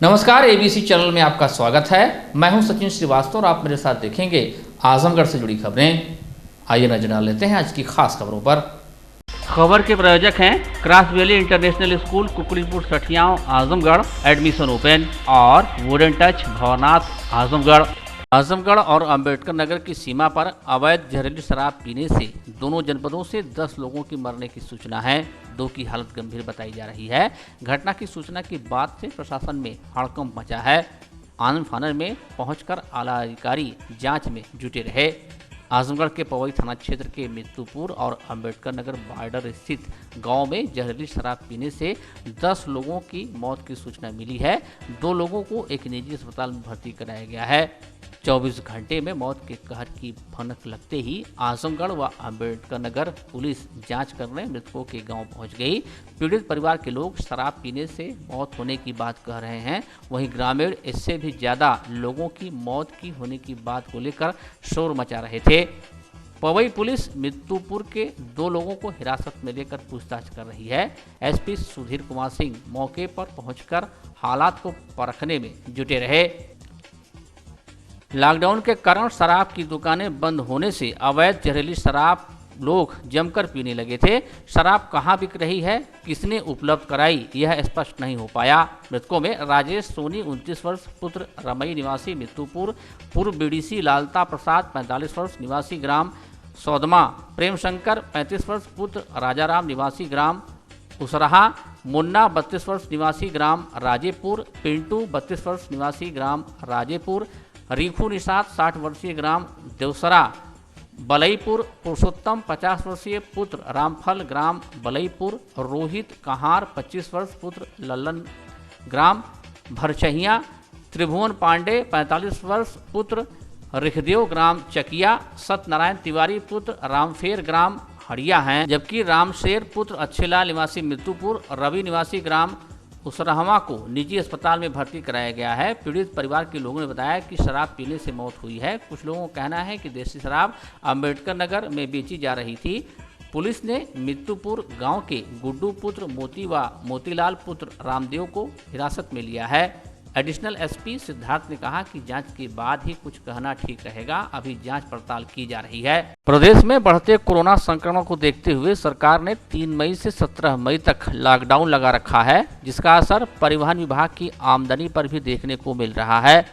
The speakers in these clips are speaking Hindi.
नमस्कार, एबीसी चैनल में आपका स्वागत है। मैं हूं सचिन श्रीवास्तव और आप मेरे साथ देखेंगे आजमगढ़ से जुड़ी खबरें। आइए नजर डाल लेते हैं आज की खास खबरों पर। खबर के प्रायोजक हैं Cross Valley International School, Kukdipur Sathiyaon, Azamgarh. Admission open. और वुडन टच, भवनाथ, आजमगढ़ और अंबेडकर नगर की सीमा पर अवैध जहरीली शराब पीने से दोनों जनपदों से 10 लोगों की मरने की सूचना है। 2 की हालत गंभीर बताई जा रही है। घटना की सूचना के बाद से प्रशासन में हड़कंप मचा है। आनन फानन में पहुंचकर आला अधिकारी जांच में जुटे रहे। आजमगढ़ के पवई थाना क्षेत्र के मित्तुपुर और अंबेडकर नगर बॉर्डर स्थित गांव में जहरीली शराब पीने से 10 लोगों की मौत की सूचना मिली है। 2 लोगों को एक निजी अस्पताल में भर्ती कराया गया है। 24 घंटे में मौत के कहर की भनक लगते ही आजमगढ़ व अंबेडकर नगर पुलिस जांच करने मृतकों के गांव पहुंच गई। पीड़ित परिवार के लोग शराब पीने से मौत होने की बात कह रहे हैं। वहीं ग्रामीण इससे भी ज्यादा लोगों की मौत की होने की बात को लेकर शोर मचा रहे थे। पवई पुलिस मित्तुपुर के 2 लोगों को हिरासत में लेकर पूछताछ कर रही है। एसपी सुधीर कुमार सिंह मौके पर पहुंचकर हालात को परखने में जुटे रहे। लॉकडाउन के कारण शराब की दुकानें बंद होने से अवैध जहरीली शराब लोग जमकर पीने लगे थे। शराब कहां बिक रही है, किसने उपलब्ध कराई, यह स्पष्ट नहीं हो पाया। मृतकों में राजेश सोनी 29 वर्ष पुत्र रमई निवासी मित्तुपुर, पूर्व बीडीसी लालता प्रसाद 45 वर्ष निवासी ग्राम सौदमा, प्रेम शंकर 35 वर्ष पुत्र राजाराम निवासी ग्राम उसरहा, मुन्ना 32 वर्ष निवासी ग्राम राजेपुर, पिंटू 32 वर्ष निवासी ग्राम राजेपुर, रिखू निषाद 60 वर्षीय ग्राम देवसरा बलईपुर, पुरुषोत्तम 50 वर्षीय पुत्र रामफल ग्राम बलईपुर, रोहित कहार 25 वर्ष पुत्र लल्लन ग्राम भरचहिया, त्रिभुवन पांडे 45 वर्ष पुत्र रिखदेव ग्राम चकिया, सत्यनारायण तिवारी पुत्र रामफेर ग्राम हड़िया हैं। जबकि रामशेर पुत्र अच्छेलाल निवासी मित्तुपुर, रवि निवासी ग्राम उसरहवा को निजी अस्पताल में भर्ती कराया गया है। पीड़ित परिवार के लोगों ने बताया कि शराब पीने से मौत हुई है। कुछ लोगों का कहना है कि देसी शराब अंबेडकर नगर में बेची जा रही थी। पुलिस ने मित्तुपुर गांव के गुड्डू पुत्र मोती व मोतीलाल पुत्र रामदेव को हिरासत में लिया है। एडिशनल एसपी सिद्धार्थ ने कहा कि जांच के बाद ही कुछ कहना ठीक रहेगा। अभी जांच पड़ताल की जा रही है। प्रदेश में बढ़ते कोरोना संक्रमण को देखते हुए सरकार ने 3 मई से 17 मई तक लॉकडाउन लगा रखा है, जिसका असर परिवहन विभाग की आमदनी पर भी देखने को मिल रहा है।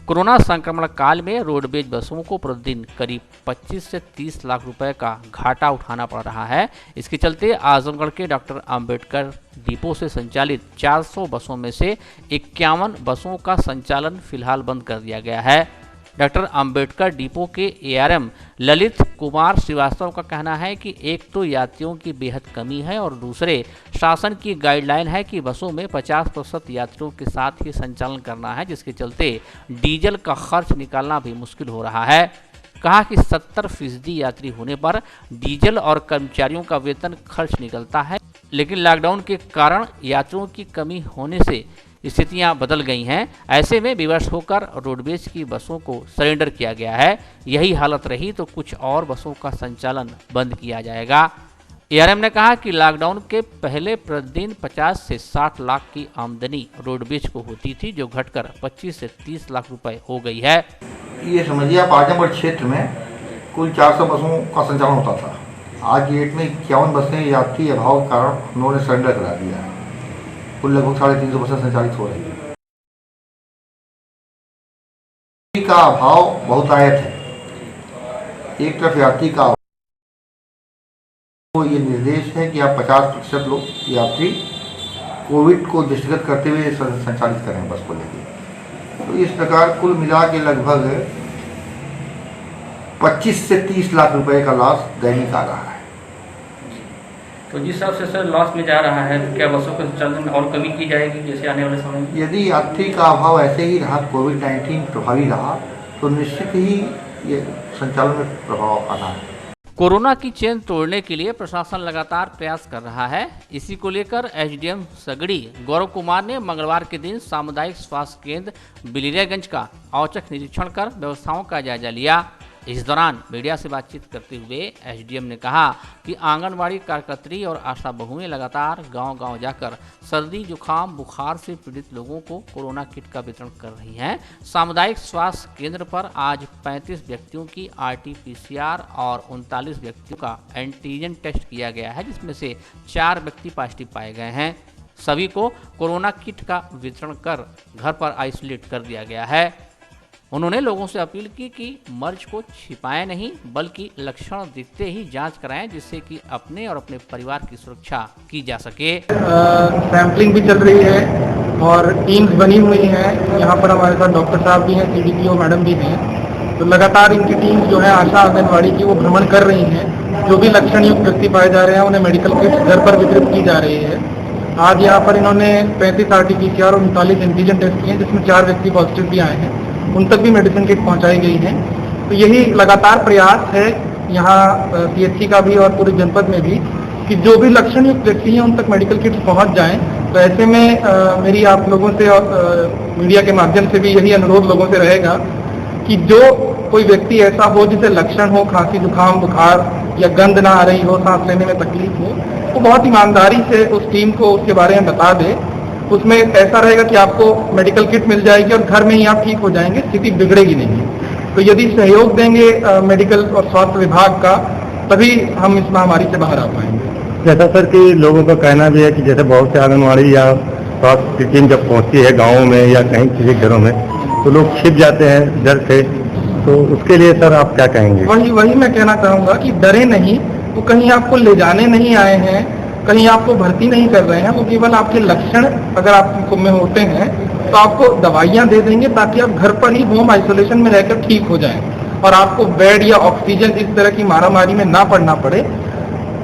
कोरोना संक्रमण काल में रोडवेज बसों को प्रतिदिन करीब 25 से 30 लाख रुपए का घाटा उठाना पड़ रहा है। इसके चलते आजमगढ़ के डॉक्टर अंबेडकर डिपो से संचालित 400 बसों में से 51 बसों का संचालन फिलहाल बंद कर दिया गया है। डॉक्टर अंबेडकर डिपो के एआरएम ललित कुमार श्रीवास्तव का कहना है कि एक तो यात्रियों की बेहद कमी है और दूसरे शासन की गाइडलाइन है कि बसों में 50% यात्रियों के साथ ही संचालन करना है, जिसके चलते डीजल का खर्च निकालना भी मुश्किल हो रहा है। कहा कि 70% यात्री होने पर डीजल और कर्मचारियों का वेतन खर्च निकलता है, लेकिन लॉकडाउन के कारण यात्रियों की कमी होने से स्थितियां बदल गई हैं। ऐसे में विवश होकर रोडवेज की बसों को सरेंडर किया गया है। यही हालत रही तो कुछ और बसों का संचालन बंद किया जाएगा। एआरएम ने कहा कि लॉकडाउन के पहले प्रतिदिन 50 से 60 लाख की आमदनी रोडवेज को होती थी, जो घटकर 25 से 30 लाख रुपए हो गई है। ये समझिए आप आजमगढ़ क्षेत्र में कुल 400 बसों का संचालन होता था। आज की डेट में 51 बसें यात्री अभाव के कारण उन्होंने सरेंडर करा दिया है। कुल लगभग 350 बसें संचालित हो रही है। का अभाव बहुत आयत है। एक तरफ यात्री का अभाव, तो ये निर्देश है कि आप 50% लोग यात्री कोविड को दृष्टिगत करते हुए संचालित करें बस को लेकर। तो इस प्रकार कुल मिला के लगभग 25 से 30 लाख रुपए का लॉस दैनिक आ रहा है। तो जिस हिसाब से सर लॉस में जा रहा है, क्या बसों के संचालन और कमी की जाएगी जैसे आने वाले समय में? यदि यात्री का अभाव ऐसे ही रहा, कोविड-19 प्रभावी रहा, तो निश्चित ही ये संचालन में प्रभाव आना है। कोरोना की चेन तोड़ने के लिए प्रशासन लगातार प्रयास कर रहा है। इसी को लेकर एसडीएम सगड़ी गौरव कुमार ने मंगलवार के दिन सामुदायिक स्वास्थ्य केंद्र बिलिरियागंज का औचक निरीक्षण कर व्यवस्थाओं का जायजा लिया। इस दौरान मीडिया से बातचीत करते हुए एसडीएम ने कहा कि आंगनबाड़ी कार्यकर्त्री और आशा बहुएं लगातार गांव-गांव जाकर सर्दी जुकाम बुखार से पीड़ित लोगों को कोरोना किट का वितरण कर रही हैं। सामुदायिक स्वास्थ्य केंद्र पर आज 35 व्यक्तियों की RT-PCR और 39 व्यक्तियों का एंटीजन टेस्ट किया गया है, जिसमें से 4 व्यक्ति पॉजिटिव पाए गए हैं। सभी को कोरोना किट का वितरण कर घर पर आइसोलेट कर दिया गया है। उन्होंने लोगों से अपील की कि मर्ज को छिपाएं नहीं, बल्कि लक्षण दिखते ही जांच कराएं, जिससे कि अपने और अपने परिवार की सुरक्षा की जा सके। सैंपलिंग भी चल रही है और टीम्स बनी हुई हैं। यहाँ पर हमारे साथ डॉक्टर साहब भी हैं, CDPO मैडम भी हैं। तो लगातार इनकी टीम्स जो है आशा आंगनबाड़ी की वो भ्रमण कर रही हैं। जो भी लक्षण युक्त व्यक्ति पाए जा रहे हैं उन्हें मेडिकल किट घर पर वितरित की जा रही है। आज यहाँ पर इन्होंने 35 RT-PCR और 39 एंटीजन टेस्ट किए, जिसमें 4 व्यक्ति पॉजिटिव भी आए हैं। उन तक भी मेडिसिन किट पहुंचाई गई है। तो यही लगातार प्रयास है यहाँ CHC का भी और पूरे जनपद में भी कि जो भी लक्षण युक्त व्यक्ति हैं उन तक मेडिकल किट पहुंच जाएं। तो ऐसे में मेरी आप लोगों से और मीडिया के माध्यम से भी यही अनुरोध लोगों से रहेगा कि जो कोई व्यक्ति ऐसा हो जिसे लक्षण हो, खांसी जुकाम बुखार या गंध ना आ रही हो, सांस लेने में तकलीफ हो, वो बहुत ईमानदारी से उस टीम को उसके बारे में बता दे। उसमें ऐसा रहेगा कि आपको मेडिकल किट मिल जाएगी और घर में ही आप ठीक हो जाएंगे, स्थिति बिगड़ेगी नहीं। तो यदि सहयोग देंगे मेडिकल और स्वास्थ्य विभाग का, तभी हम इस महामारी से बाहर आ पाएंगे। जैसा सर कि लोगों का कहना भी है कि जैसे बहुत से आंगनबाड़ी या स्वास्थ्य टीम जब पहुंचती है गाँव में या कहीं किसी घरों में, तो लोग छिप जाते हैं डर से। तो उसके लिए सर आप क्या कहेंगे? वही मैं कहना चाहूँगा कि डरे नहीं। वो कहीं आपको ले जाने नहीं आए हैं, कहीं आपको भर्ती नहीं कर रहे हैं। वो केवल आपके लक्षण अगर आपको में होते हैं तो आपको दवाइयाँ दे देंगे ताकि आप घर पर ही होम आइसोलेशन में रहकर ठीक हो जाएं और आपको बेड या ऑक्सीजन इस तरह की मारामारी में ना पड़ना पड़े।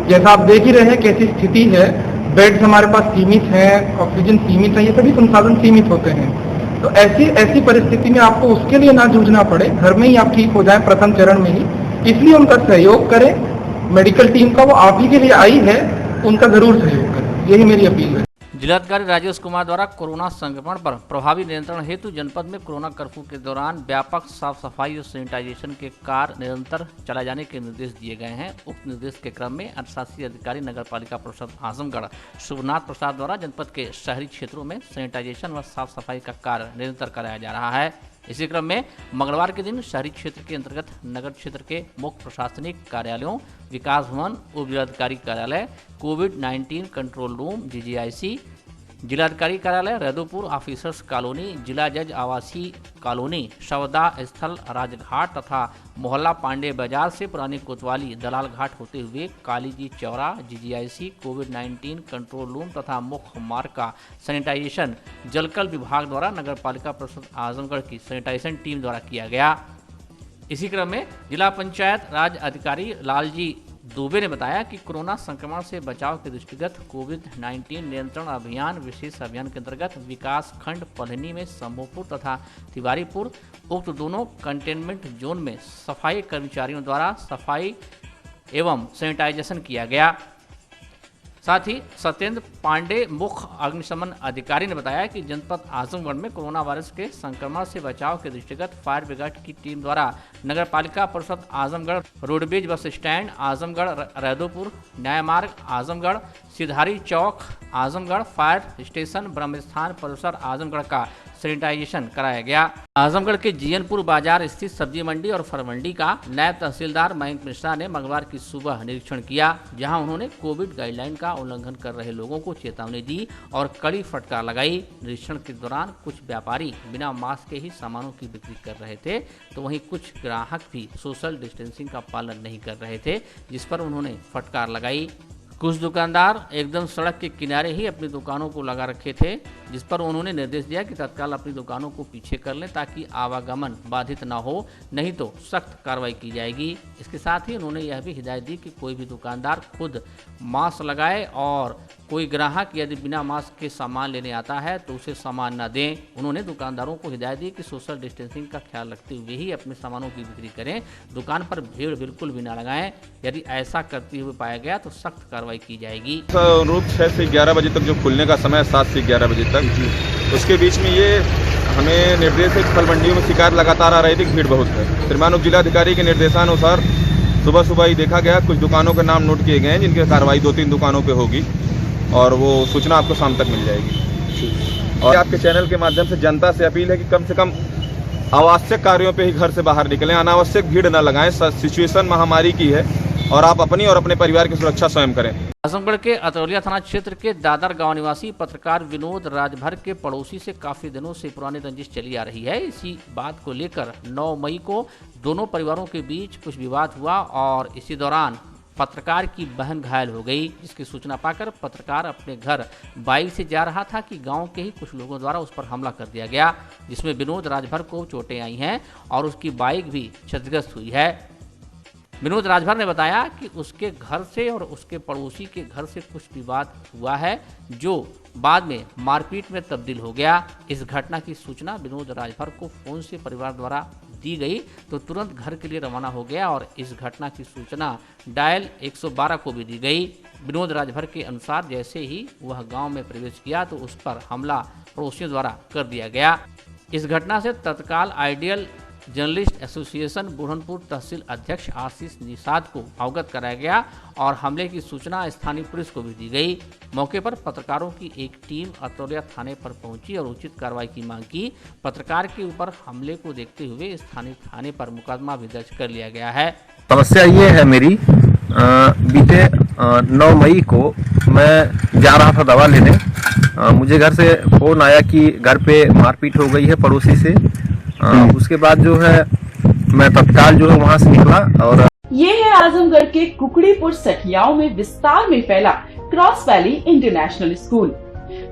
जैसा आप देख ही रहे हैं कैसी स्थिति है, बेड्स हमारे पास सीमित हैं, ऑक्सीजन सीमित है, ये सभी संसाधन सीमित होते हैं। तो ऐसी परिस्थिति में आपको उसके लिए ना जूझना पड़े, घर में ही आप ठीक हो जाएं प्रथम चरण में ही। इसलिए उनका सहयोग करें। मेडिकल टीम का वो आप ही के लिए आई है, उनका जरूर सहयोग करें, यही मेरी अपील है। जिलाधिकारी राजेश कुमार द्वारा कोरोना संक्रमण पर प्रभावी नियंत्रण हेतु जनपद में कोरोना कर्फ्यू के दौरान व्यापक साफ सफाई और सैनिटाइजेशन के कार्य निरंतर चलाए जाने के निर्देश दिए गए हैं। उक्त निर्देश के क्रम में अधिशासी अधिकारी नगर पालिका परिषद आजमगढ़ शुभनाथ प्रसाद द्वारा जनपद के शहरी क्षेत्रों में सैनिटाइजेशन व साफ सफाई का कार्य निरंतर कराया जा रहा है। इसी क्रम में मंगलवार के दिन शहरी क्षेत्र के अंतर्गत नगर क्षेत्र के मुख्य प्रशासनिक कार्यालयों, विकास भवन, उप जिलाधिकारी कार्यालय, कोविड-19 कंट्रोल रूम GGIC, जिलाधिकारी कार्यालय रैदोपुर, ऑफिसर्स कॉलोनी, जिला जज आवासीय कॉलोनी, शवदा स्थल, राजघाट तथा मोहल्ला पांडे बाजार से पुरानी कोतवाली दलाल घाट होते हुए काली जी चौरा GGIC, कोविड-19 कंट्रोल रूम तथा मुख्य मार्ग का सैनिटाइजेशन जलकल विभाग द्वारा नगर पालिका परिषद आजमगढ़ की सैनिटाइजेशन टीम द्वारा किया गया। इसी क्रम में जिला पंचायत राज अधिकारी लालजी दुबे ने बताया कि कोरोना संक्रमण से बचाव के दृष्टिगत कोविड-19 नियंत्रण अभियान विशेष अभियान के अंतर्गत विकास खंड पलहनी में शंभूपुर तथा तिवारीपुर उक्त दोनों कंटेनमेंट जोन में सफाई कर्मचारियों द्वारा सफाई एवं सैनिटाइजेशन किया गया। साथ ही सत्येंद्र पांडे मुख्य अग्निशमन अधिकारी ने बताया कि जनपद आजमगढ़ में कोरोना वायरस के संक्रमण से बचाव के दृष्टिगत फायर ब्रिगेड की टीम द्वारा नगर पालिका परिषद Azamgarh, roadways bus stand Azamgarh, Raidopur न्याय मार्ग आजमगढ़, सिधारी चौक आजमगढ़, फायर स्टेशन ब्रह्मस्थान परिसर आजमगढ़ का सैनिटाइजेशन कराया गया। आजमगढ़ के जीयनपुर बाजार स्थित सब्जी मंडी और फल मंडी का नायब तहसीलदार मयंक मिश्रा ने मंगलवार की सुबह निरीक्षण किया, जहां उन्होंने कोविड गाइडलाइन का उल्लंघन कर रहे लोगों को चेतावनी दी और कड़ी फटकार लगाई। निरीक्षण के दौरान कुछ व्यापारी बिना मास्क के ही सामानों की बिक्री कर रहे थे, तो वहीं कुछ ग्राहक भी सोशल डिस्टेंसिंग का पालन नहीं कर रहे थे, जिस पर उन्होंने फटकार लगाई। कुछ दुकानदार एकदम सड़क के किनारे ही अपनी दुकानों को लगा रखे थे, जिस पर उन्होंने निर्देश दिया कि तत्काल अपनी दुकानों को पीछे कर लें ताकि आवागमन बाधित न हो, नहीं तो सख्त कार्रवाई की जाएगी। इसके साथ ही उन्होंने यह भी हिदायत दी कि कोई भी दुकानदार खुद मास्क लगाए और कोई ग्राहक यदि बिना मास्क के सामान लेने आता है तो उसे सामान न दें। उन्होंने दुकानदारों को हिदायत दी कि सोशल डिस्टेंसिंग का ख्याल रखते हुए ही अपने सामानों की बिक्री करें, दुकान पर भीड़ बिल्कुल भी न लगाएं। यदि ऐसा करते हुए पाया गया तो सख्त कार्रवाई की जाएगी। रूप 6 से 11 बजे तक जो खुलने का समय है, 7 से 11 बजे तक, उसके बीच में ये हमें निर्देश है कि फल मंडियों में शिकायत लगातार आ रही थी कि भीड़ बहुत है। श्रीमान उप जिलाधिकारी के निर्देशानुसार सुबह सुबह ही देखा गया, कुछ दुकानों के नाम नोट किए गए हैं जिनकी कार्रवाई 2-3 दुकानों पे होगी और वो सूचना आपको शाम तक मिल जाएगी। और आपके चैनल के माध्यम से जनता से अपील है कि कम से कम आवश्यक कार्यों पे ही घर से बाहर निकलें, अनावश्यक भीड़ न लगाएं। सिचुएशन महामारी की है और आप अपनी और अपने परिवार की सुरक्षा स्वयं करें। आजमगढ़ के अतरौलिया थाना क्षेत्र के दादर गांव निवासी पत्रकार विनोद राजभर के पड़ोसी से काफी दिनों से पुरानी रंजिश चली आ रही है। इसी बात को लेकर 9 मई को दोनों परिवारों के बीच कुछ विवाद हुआ और इसी दौरान पत्रकार की बहन घायल हो गई, जिसकी सूचना पाकर पत्रकार अपने घर बाइक से जा रहा था कि गांव के ही कुछ लोगों द्वारा उस पर हमला कर दिया गया, जिसमें विनोद राजभर को चोटें आई हैं और उसकी बाइक भी क्षतिग्रस्त हुई है। विनोद राजभर ने बताया कि उसके घर से और उसके पड़ोसी के घर से कुछ विवाद हुआ है, जो बाद में मारपीट में तब्दील हो गया। इस घटना की सूचना विनोद राजभर को फोन से परिवार द्वारा दी गई तो तुरंत घर के लिए रवाना हो गया और इस घटना की सूचना डायल 112 को भी दी गई। विनोद राजभर के अनुसार जैसे ही वह गांव में प्रवेश किया तो उस पर हमला पड़ोसियों द्वारा कर दिया गया। इस घटना से तत्काल आइडियल जर्नलिस्ट एसोसिएशन बुरहानपुर तहसील अध्यक्ष आशीष निषाद को अवगत कराया गया और हमले की सूचना स्थानीय पुलिस को भी दी गई। मौके पर पत्रकारों की एक टीम अतरौलिया थाने पर पहुंची और उचित कार्रवाई की मांग की। पत्रकार के ऊपर हमले को देखते हुए स्थानीय थाने पर मुकदमा भी दर्ज कर लिया गया है। समस्या ये है मेरी, बीते 9 मई को मैं जा रहा था दवा लेने, मुझे घर से फोन आया कि घर पे मारपीट हो गई है पड़ोसी से। उसके बाद जो है मैं तत्काल जो है वहाँ से निकला और ये है आजमगढ़ के कुकड़ीपुर सठियाओं में विस्तार में फैला cross Valley International school.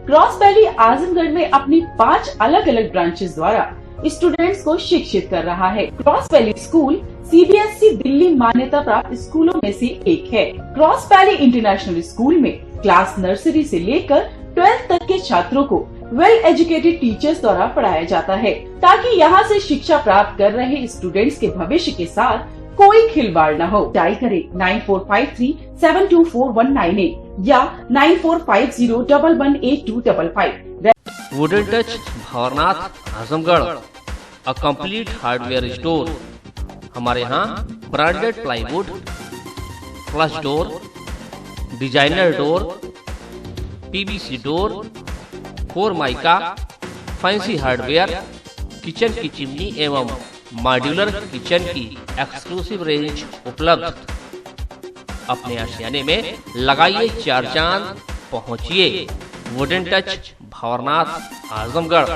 Cross valley Azamgarh में अपनी 5 अलग अलग ब्रांचेस द्वारा स्टूडेंट्स को शिक्षित कर रहा है। Cross valley school CBSE Delhi मान्यता प्राप्त स्कूलों में से एक है। क्रॉस वैली इंटरनेशनल स्कूल में क्लास नर्सरी से लेकर 12th तक के छात्रों को वेल एजुकेटेड टीचर्स द्वारा पढ़ाया जाता है, ताकि यहाँ से शिक्षा प्राप्त कर रहे स्टूडेंट्स के भविष्य के साथ कोई खिलवाड़ न हो। डायल करें 9453724198 या 9450118255। Wooden touch Bhawarnath Azamgarh, a complete hardware store. हमारे यहाँ branded plywood, flush door, designer door, PVC door, 4 mica, fancy hardware, kitchen की चिमनी एवं मॉड्यूलर किचन की एक्सक्लूसिव रेंज उपलब्ध। अपने आशियाने में लगाइए 4 चांद, पहुंचिए वुडन टच भवरनाथ आजमगढ़।